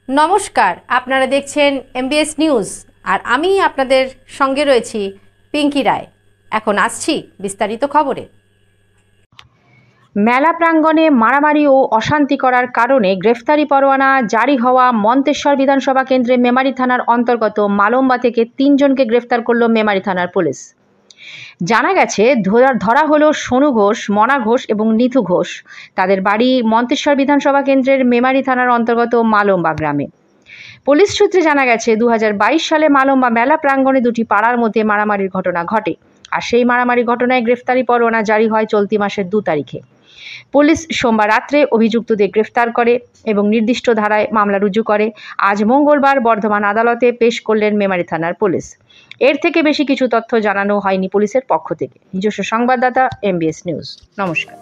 নমস্কার, আপনারা দেখছেন এমবিএস নিউজ আর আমি আপনাদের সঙ্গে রয়েছি পিঙ্কি রায়। এখন আসছি বিস্তারিত খবরে। মেলা প্রাঙ্গণে মারামারি ও অশান্তি করার কারণে গ্রেফতারি পরোয়ানা জারি হওয়া মন্তেশ্বর বিধানসভা কেন্দ্রে মেমারি থানার অন্তর্গত মালম্বা থেকে 3 জনকে গ্রেফতার করল মেমারি থানার পুলিশ। জানা গেছে ধরা হলো সোনু ঘোষ, মনা ঘোষ এবং নিথু ঘোষ। তাদের বাড়ি মন্তেশ্বর বিধানসভা কেন্দ্রের মেমারি থানার অন্তর্গত মালম্বা গ্রামে। পুলিশ সূত্রে জানা গেছে 2022 সালে মালম্বা মেলা প্রাঙ্গণে দুটি পাড়ার মধ্যে মারামারির ঘটনা ঘটে, আর সেই মারামারি ঘটনায় গ্রেফতারি পরোয়ানা জারি হয় চলতি মাসের 2 তারিখে। পুলিশ সোমবার রাত্রে অভিযুক্তদের গ্রেফতার করে এবং নির্দিষ্ট ধারায় মামলা রুজু করে আজ মঙ্গলবার বর্ধমান আদালতে পেশ করলেন মেমারি থানার পুলিশ। এর থেকে বেশি কিছু তথ্য জানানো হয়নি পুলিশের পক্ষ থেকে। নিজস্ব সংবাদদাতা এমবিএস নিউজ। নমস্কার।